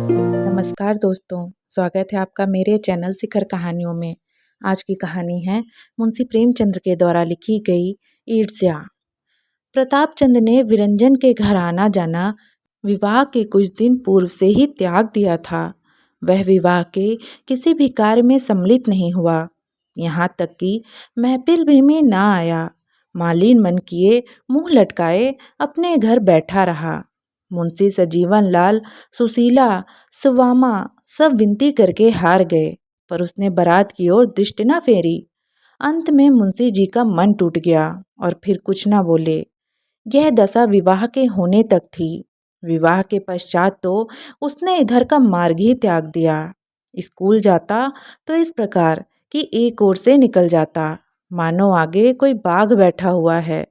नमस्कार दोस्तों, स्वागत है आपका मेरे चैनल शिखर कहानियों में। आज की कहानी है मुंशी प्रेमचंद के द्वारा लिखी गई ईर्ष्या। प्रताप चंद ने विरंजन के घर आना जाना विवाह के कुछ दिन पूर्व से ही त्याग दिया था। वह विवाह के किसी भी कार्य में सम्मिलित नहीं हुआ, यहाँ तक कि महफिल भी में ना आया। मालिन मन किए मुंह लटकाए अपने घर बैठा रहा। मुंशी सजीवन लाल, सुशीला, सुवामा सब विनती करके हार गए, पर उसने बारात की ओर दृष्टि न फेरी। अंत में मुंशी जी का मन टूट गया और फिर कुछ न बोले। यह दशा विवाह के होने तक थी। विवाह के पश्चात तो उसने इधर का मार्ग ही त्याग दिया। स्कूल जाता तो इस प्रकार कि एक ओर से निकल जाता, मानो आगे कोई बाघ बैठा हुआ है,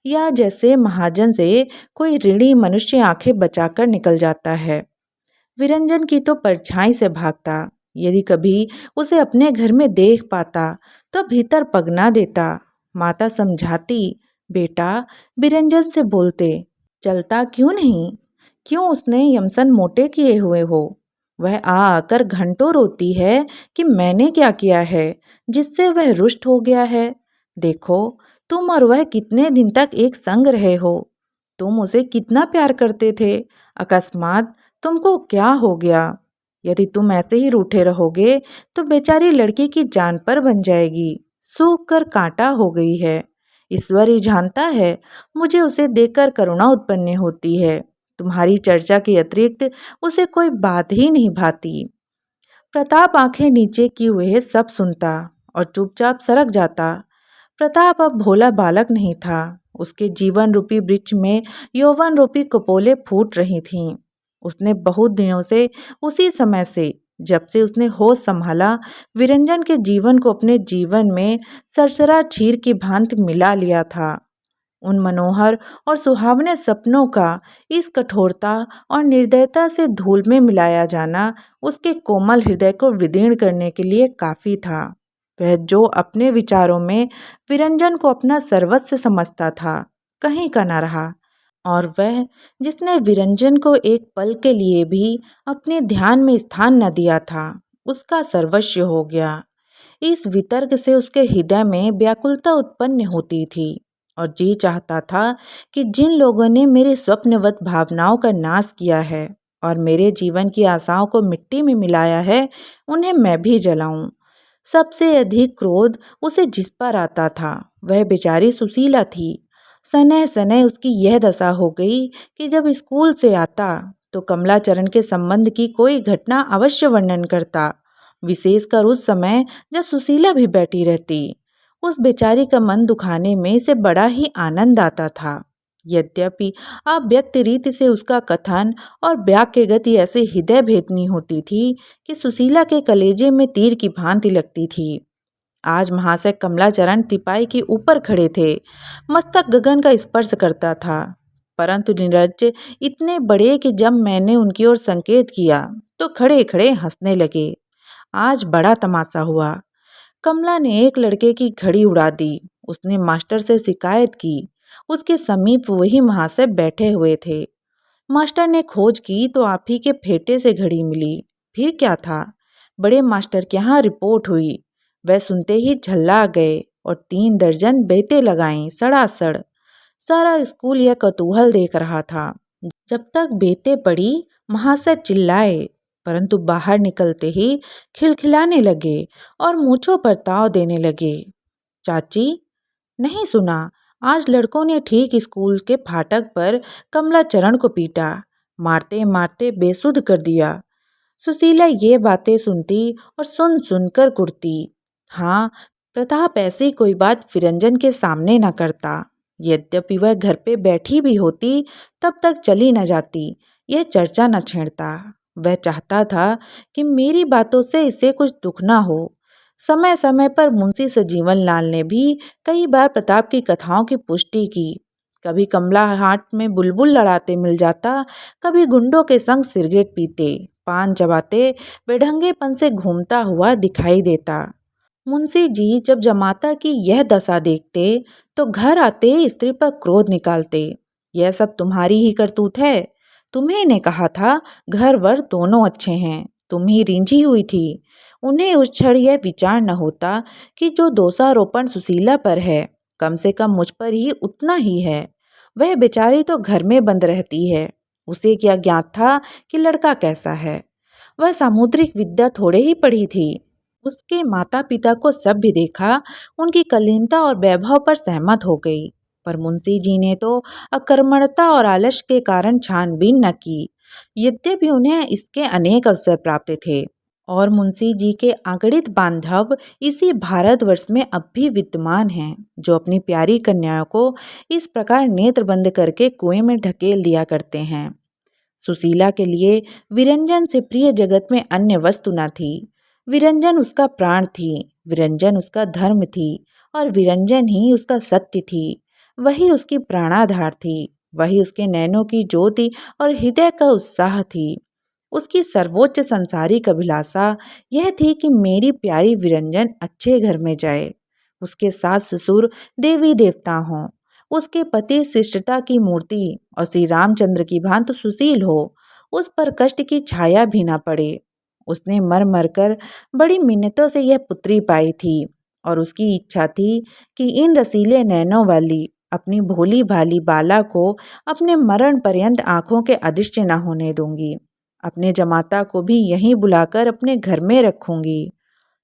या जैसे महाजन से कोई ऋणी मनुष्य आंखें बचाकर निकल जाता है। विरंजन की तो परछाई से भागता। यदि कभी उसे अपने घर में देख पाता तो भीतर पगना देता। माता समझाती, बेटा विरंजन से बोलते, चलता क्यों नहीं, क्यों उसने यमसन मोटे किए हुए हो। वह आ आकर घंटों रोती है कि मैंने क्या किया है जिससे वह रुष्ट हो गया है। देखो तुम और वह कितने दिन तक एक संग रहे हो। तुम उसे कितना प्यार करते थे, अकस्मात तुमको क्या हो गया। यदि तुम ऐसे ही रूठे रहोगे तो बेचारी लड़की की जान पर बन जाएगी, सूख कर कांटा हो गई है। ईश्वर ही जानता है, मुझे उसे देखकर करुणा उत्पन्न होती है। तुम्हारी चर्चा के अतिरिक्त उसे कोई बात ही नहीं भाती। प्रताप आंखें नीचे किए हुए सब सुनता और चुपचाप सरक जाता। प्रताप अब भोला बालक नहीं था। उसके जीवन रूपी वृक्ष में यौवन रूपी कपोले फूट रही थीं। उसने बहुत दिनों से, उसी समय से जब से उसने होश संभाला, विरंजन के जीवन को अपने जीवन में सरसरा क्षीर की भांति मिला लिया था। उन मनोहर और सुहावने सपनों का इस कठोरता और निर्दयता से धूल में मिलाया जाना उसके कोमल हृदय को विदीर्ण करने के लिए काफ़ी था। वह जो अपने विचारों में विरंजन को अपना सर्वस्व समझता था, कहीं का न रहा, और वह जिसने विरंजन को एक पल के लिए भी अपने ध्यान में स्थान न दिया था, उसका सर्वस्व हो गया। इस वितर्क से उसके हृदय में व्याकुलता उत्पन्न होती थी और जी चाहता था कि जिन लोगों ने मेरे स्वप्नवत भावनाओं का नाश किया है और मेरे जीवन की आशाओं को मिट्टी में मिलाया है, उन्हें मैं भी जलाऊं। सबसे अधिक क्रोध उसे जिस पर आता था वह बेचारी सुशीला थी। सने सने उसकी यह दशा हो गई कि जब स्कूल से आता तो कमलाचरण के संबंध की कोई घटना अवश्य वर्णन करता, विशेषकर उस समय जब सुशीला भी बैठी रहती। उस बेचारी का मन दुखाने में इसे बड़ा ही आनंद आता था। यद्यपि अव्यक्त रीति से उसका कथन और वाक्य गति ऐसे हृदय भेदनी होती थी कि सुशीला के कलेजे में तीर की भांति लगती थी। आज महाशय कमलाचरण तिपाई के ऊपर खड़े थे। मस्तक गगन का स्पर्श करता था, परंतु नीरज इतने बड़े कि जब मैंने उनकी ओर संकेत किया तो खड़े खड़े हंसने लगे। आज बड़ा तमाशा हुआ। कमला ने एक लड़के की घड़ी उड़ा दी। उसने मास्टर से शिकायत की। उसके समीप वही महाशय बैठे हुए थे। मास्टर ने खोज की तो आप ही के फेटे से घड़ी मिली। फिर क्या था, बड़े मास्टर के यहाँ रिपोर्ट हुई। वह सुनते ही झल्ला गए और 3 दर्जन बेतें लगाईं सड़ासड़। सारा स्कूल यह कौतूहल देख रहा था। जब तक बेतें पड़ी महाशय चिल्लाए, परंतु बाहर निकलते ही खिलखिलाने लगे और मूंछों पर ताव देने लगे। चाची, नहीं सुना, आज लड़कों ने ठीक स्कूल के फाटक पर कमलाचरण को पीटा, मारते मारते बेसुध कर दिया। सुशीला ये बातें सुनती और सुन सुनकर कुड़ती। हाँ, प्रताप ऐसी कोई बात विरंजन के सामने न करता। यद्यपि वह घर पे बैठी भी होती तब तक चली न जाती, यह चर्चा न छेड़ता। वह चाहता था कि मेरी बातों से इसे कुछ दुख ना हो। समय समय पर मुंशी सजीवन लाल ने भी कई बार प्रताप की कथाओं की पुष्टि की। कभी कमला हाट में बुलबुल लड़ाते मिल जाता, कभी गुंडों के संग सिगरेट पीते, पान चबाते, बेढंगेपन से घूमता हुआ दिखाई देता। मुंशी जी जब जमाता की यह दशा देखते तो घर आते स्त्री पर क्रोध निकालते। यह सब तुम्हारी ही करतूत है। तुम्हें ने कहा था घर वर दोनों अच्छे हैं, तुम ही रिंझी हुई थी। उन्हें उस क्षण यह विचार न होता कि जो दोषारोपण सुशीला पर है कम से कम मुझ पर ही उतना ही है। वह बेचारी तो घर में बंद रहती है, उसे क्या ज्ञात था कि लड़का कैसा है। वह सामुद्रिक विद्या थोड़े ही पढ़ी थी। उसके माता पिता को सब भी देखा, उनकी कलीनता और वैभव पर सहमत हो गई। पर मुंशी जी ने तो अकर्मण्यता और आलस्य के कारण छानबीन न की, यद्यपि उन्हें इसके अनेक अवसर प्राप्त थे। और मुंशी जी के अगणित बांधव इसी भारतवर्ष में अब भी विद्यमान हैं, जो अपनी प्यारी कन्याओं को इस प्रकार नेत्र बंद करके कुएं में ढकेल दिया करते हैं। सुशीला के लिए विरंजन से प्रिय जगत में अन्य वस्तु न थी। विरंजन उसका प्राण थी, विरंजन उसका धर्म थी, और विरंजन ही उसका सत्य थी। वही उसकी प्राणाधार थी, वही उसके नैनों की ज्योति और हृदय का उत्साह थी। उसकी सर्वोच्च संसारिक अभिलाषा यह थी कि मेरी प्यारी विरंजन अच्छे घर में जाए, उसके सास ससुर देवी देवता हों, उसके पति शिष्टता की मूर्ति और श्री रामचंद्र की भांति सुशील हो, उस पर कष्ट की छाया भी ना पड़े। उसने मर मर कर बड़ी मिन्नतों से यह पुत्री पाई थी, और उसकी इच्छा थी कि इन रसीले नैनों वाली अपनी भोली भाली बाला को अपने मरण पर्यंत आंखों के अदृश्य न होने दूंगी। अपने जमाता को भी यहीं बुलाकर अपने घर में रखूंगी।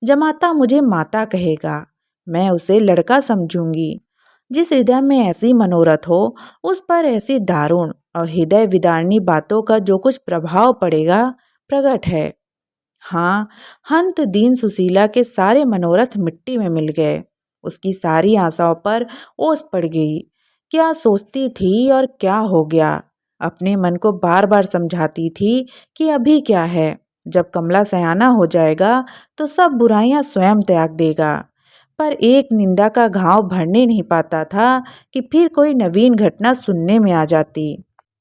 जमाता मुझे माता कहेगा, मैं उसे लड़का समझूंगी। जिस हृदय में ऐसी मनोरथ हो, उस पर ऐसी दारुण और हृदय विदारणी बातों का जो कुछ प्रभाव पड़ेगा प्रकट है। हाँ, हंत दीन सुशीला के सारे मनोरथ मिट्टी में मिल गए। उसकी सारी आशाओं पर ओस पड़ गई। क्या सोचती थी और क्या हो गया। अपने मन को बार बार समझाती थी कि अभी क्या है, जब कमला सयाना हो जाएगा तो सब बुराइयां स्वयं त्याग देगा। पर एक निंदा का घाव भरने नहीं पाता था कि फिर कोई नवीन घटना सुनने में आ जाती।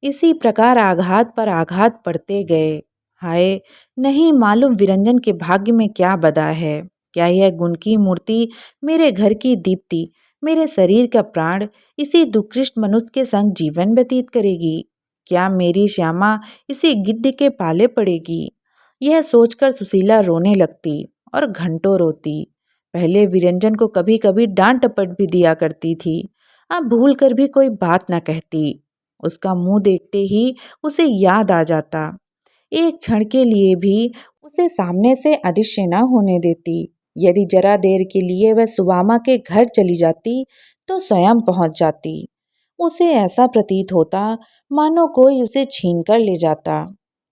इसी प्रकार आघात पर आघात पड़ते गए। हाय, नहीं मालूम विरंजन के भाग्य में क्या बदा है। क्या यह गुण की मूर्ति, मेरे घर की दीप्ति, मेरे शरीर का प्राण इसी दुकृष्ट मनुष्य के संग जीवन व्यतीत करेगी? क्या मेरी श्यामा इसी गिद्ध के पाले पड़ेगी? यह सोचकर सुशीला रोने लगती और घंटों रोती। पहले विरंजन को कभी कभी डांट टपट भी दिया करती थी, अब भूल कर भी कोई बात न कहती। उसका मुंह देखते ही उसे याद आ जाता। एक क्षण के लिए भी उसे सामने से अदृश्य न होने देती। यदि जरा देर के लिए वह सुदामा के घर चली जाती तो स्वयं पहुंच जाती। उसे ऐसा प्रतीत होता मानो कोई उसे छीन कर ले जाता।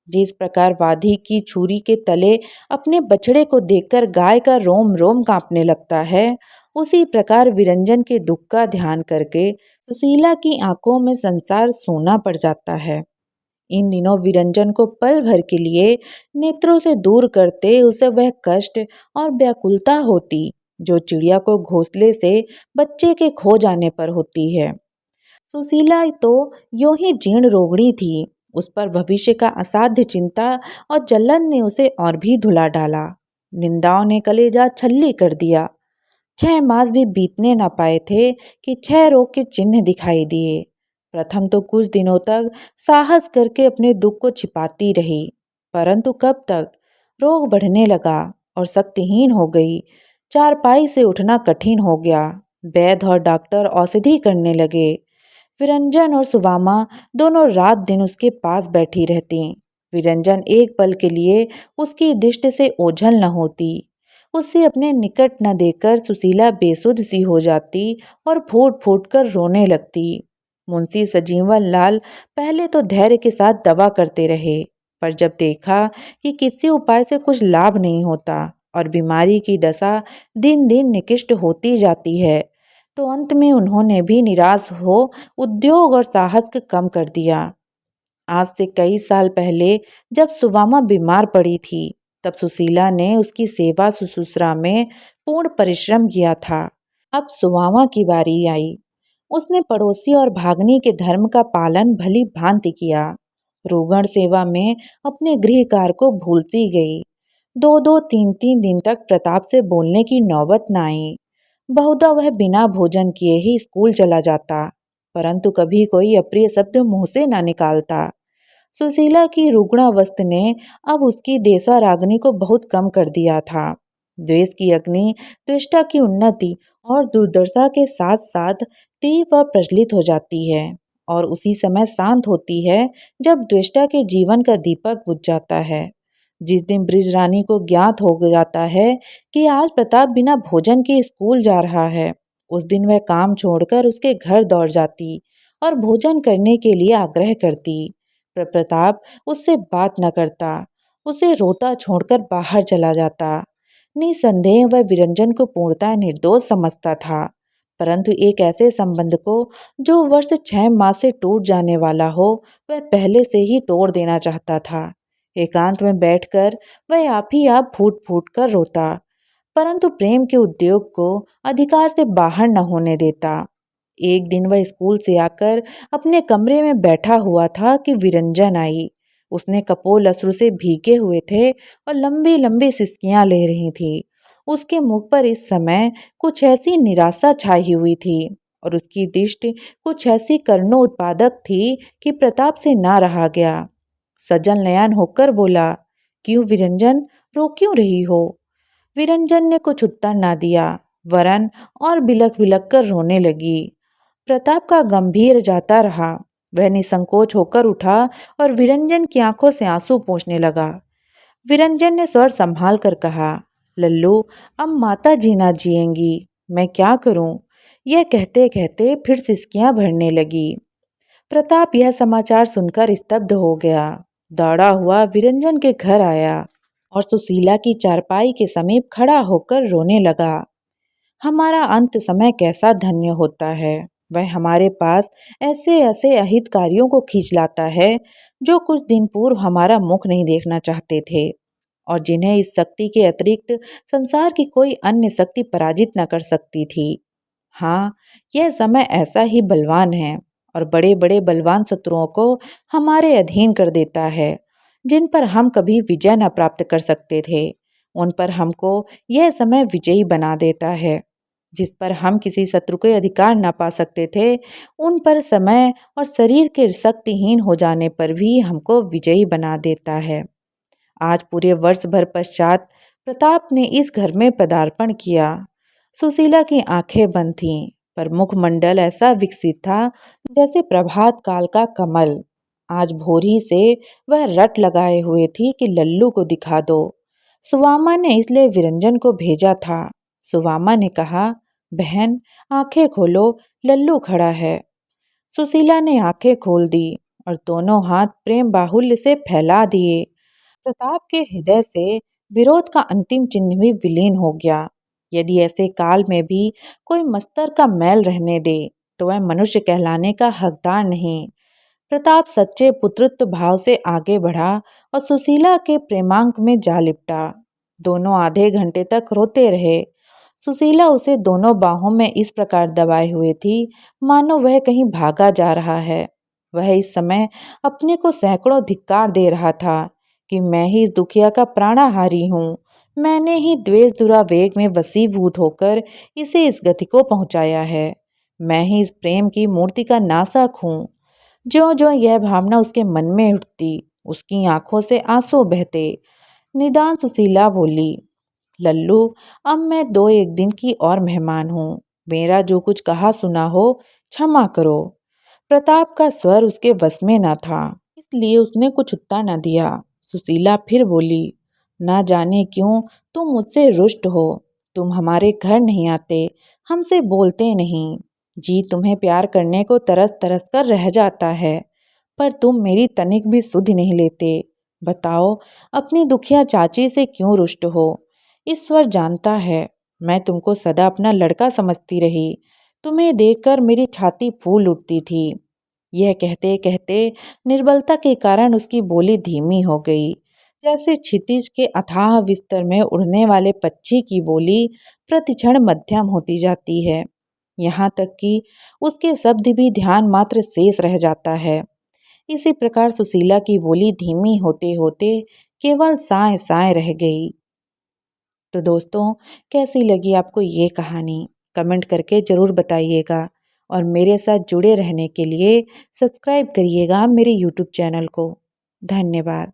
जिस प्रकार वादी की छुरी के तले अपने बछड़े को देखकर गाय का रोम रोम कांपने लगता है, उसी प्रकार विरंजन के दुख का ध्यान करके सुशीला की आंखों में संसार सोना पड़ जाता है। इन दिनों विरंजन को पल भर के लिए नेत्रों से दूर करते उसे वह कष्ट और व्याकुलता होती जो चिड़िया को घोंसले से बच्चे के खो जाने पर होती है। सुशीला तो यूं ही जीर्ण रोगड़ी थी। उस पर भविष्य का असाध्य चिंता और जलन ने उसे और भी धुला डाला। निंदाओं ने कलेजा छल्ली कर दिया। 6 मास भी बीतने न पाए थे कि 6 रोग के चिन्ह दिखाई दिए। प्रथम तो कुछ दिनों तक साहस करके अपने दुख को छिपाती रही, परंतु कब तक। रोग बढ़ने लगा और शक्तिहीन हो गई। चारपाई से उठना कठिन हो गया। वैद्य और डॉक्टर औषधि करने लगे। विरंजन और सुदामा दोनों रात दिन उसके पास बैठी रहती। विरंजन एक पल के लिए उसकी दृष्टि से ओझल न होती। उसे अपने निकट न देखकर सुशीला बेसुध सी हो जाती और फूट फूट कर रोने लगती। मुंशी सजीवन लाल पहले तो धैर्य के साथ दवा करते रहे, पर जब देखा कि किसी उपाय से कुछ लाभ नहीं होता और बीमारी की दशा दिन दिन निकृष्ट होती जाती है, तो अंत में उन्होंने भी निराश हो उद्योग और साहस को कम कर दिया। आज से कई साल पहले जब सुदामा बीमार पड़ी थी, तब सुशीला ने उसकी सेवा शुश्रूषा में पूर्ण परिश्रम किया था। अब सुदामा की बारी आई। उसने पड़ोसी और भागनी के धर्म का पालन भली भांति किया। रोगण सेवा में अपने गृह कार्य को भूलती गई। 2-2, 3-3 दिन तक प्रताप से बोलने की नौबत न आई। बहुधा वह बिना भोजन किए ही स्कूल चला जाता, परंतु कभी कोई अप्रिय शब्द मुंह से न निकालता। सुशीला की रुग्णावस्था ने अब उसकी देशरागनी को बहुत कम कर दिया था। द्वेष की अग्नि त्वष्टा की उन्नति और दुर्दशा के साथ साथ तीव्र व प्रज्वलित हो जाती है और उसी समय शांत होती है जब द्वेष्टा के जीवन का दीपक बुझ जाता है। जिस दिन ब्रिज रानी को ज्ञात हो जाता है कि आज प्रताप बिना भोजन के स्कूल जा रहा है, उस दिन वह काम छोड़कर उसके घर दौड़ जाती और भोजन करने के लिए आग्रह करती। पर प्रताप उससे बात न करता, उसे रोता छोड़कर बाहर चला जाता। निसंदेह वह विरंजन को पूर्णतः निर्दोष समझता था, परंतु एक ऐसे संबंध को जो वर्ष 6 मास से टूट जाने वाला हो, वह पहले से ही तोड़ देना चाहता था। एकांत में बैठकर वह आप ही आप फूट फूट कर रोता, परंतु प्रेम के उद्योग को अधिकार से बाहर न होने देता। एक दिन वह स्कूल से आकर अपने कमरे में बैठा हुआ था कि विरंजन आई। उसने कपोल अश्रु से भीगे हुए थे और लंबी लंबी सिसकियां ले रही थी। उसके मुख पर इस समय कुछ ऐसी निराशा छाई हुई थी और उसकी दृष्टि कुछ ऐसी कर्णोत्पादक थी कि प्रताप से ना रहा गया। सजल नयन होकर बोला, क्यों विरंजन, रो क्यों रही हो? विरंजन ने कुछ उत्तर ना दिया, वरन और बिलख बिलख कर रोने लगी। प्रताप का गंभीर जाता रहा। वह निसंकोच होकर उठा और विरंजन की आंखों से आंसू पोंछने लगा। विरंजन ने स्वर संभाल कर कहा, लल्लू, अब माता जी ना जिएंगी, मैं क्या करूं? यह कहते कहते फिर सिसकियां भरने लगी। प्रताप यह समाचार सुनकर स्तब्ध हो गया। दौड़ा हुआ विरंजन के घर आया और सुशीला की चारपाई के समीप खड़ा होकर रोने लगा। हमारा अंत समय कैसा धन्य होता है। वह हमारे पास ऐसे ऐसे अहितकारियों को खींच लाता है जो कुछ दिन पूर्व हमारा मुख नहीं देखना चाहते थे और जिन्हें इस शक्ति के अतिरिक्त संसार की कोई अन्य शक्ति पराजित न कर सकती थी। हाँ, यह समय ऐसा ही बलवान है और बड़े बड़े बलवान शत्रुओं को हमारे अधीन कर देता है। जिन पर हम कभी विजय न प्राप्त कर सकते थे, उन पर हमको यह समय विजयी बना देता है। जिस पर हम किसी शत्रु के अधिकार न पा सकते थे, उन पर समय और शरीर के शक्तिहीन हो जाने पर भी हमको विजयी बना देता है। आज पूरे वर्ष भर पश्चात प्रताप ने इस घर में पदार्पण किया। सुशीला की आंखें बंद थीं, पर मुखमंडल ऐसा विकसित था जैसे प्रभात काल का कमल। आज भोरी से वह रट लगाए हुए थी कि लल्लू को दिखा दो। सुवामा ने इसलिए विरंजन को भेजा था। सुवामा ने कहा, बहन, आंखें खोलो, लल्लू खड़ा है। सुशीला ने आंखें खोल दी और दोनों हाथ प्रेम बाहुल्य से फैला दिए। प्रताप के हृदय से विरोध का अंतिम चिन्ह भी विलीन हो गया। यदि ऐसे काल में भी कोई मस्तर का मैल रहने दे तो वह मनुष्य कहलाने का हकदार नहीं। प्रताप सच्चे पुत्रत्व भाव से आगे बढ़ा और सुशीला के प्रेमांक में जा लिपटा। दोनों आधे घंटे तक रोते रहे। सुशीला उसे दोनों बाहों में इस प्रकार दबाए हुए थी मानो वह कहीं भागा जा रहा है। वह इस समय अपने को सैकड़ों धिक्कार दे रहा था कि मैं ही इस दुखिया का प्राणहारी हूँ। मैंने ही द्वेष दुरावेग में वशीभूत होकर इसे इस गति को पहुँचाया है। मैं ही इस प्रेम की मूर्ति का नाशक हूँ। ज्यों ज्यों यह भावना उसके मन में उठती, उसकी आंखों से आंसू बहते। निदान सुशीला बोली, लल्लू, अब मैं 2-1 दिन की और मेहमान हूँ। मेरा जो कुछ कहा सुना हो, क्षमा करो। प्रताप का स्वर उसके वश में न था, इसलिए उसने कुछ उत्तर न दिया। सुशीला फिर बोली, ना जाने क्यों तुम मुझसे रुष्ट हो। तुम हमारे घर नहीं आते, हमसे बोलते नहीं। जी तुम्हें प्यार करने को तरस तरस कर रह जाता है, पर तुम मेरी तनिक भी सुध नहीं लेते। बताओ, अपनी दुखिया चाची से क्यों रुष्ट हो? ईश्वर जानता है, मैं तुमको सदा अपना लड़का समझती रही। तुम्हें देखकर मेरी छाती फूल उठती थी। यह कहते कहते निर्बलता के कारण उसकी बोली धीमी हो गई, जैसे क्षितिज के अथाह विस्तर में उड़ने वाले पक्षी की बोली प्रतिक्षण मध्यम होती जाती है। यहाँ तक कि उसके शब्द भी ध्यान मात्र शेष रह जाता है। इसी प्रकार सुशीला की बोली धीमी होते होते केवल साय साय रह गई। तो दोस्तों, कैसी लगी आपको ये कहानी? कमेंट करके ज़रूर बताइएगा और मेरे साथ जुड़े रहने के लिए सब्सक्राइब करिएगा मेरे यूट्यूब चैनल को। धन्यवाद।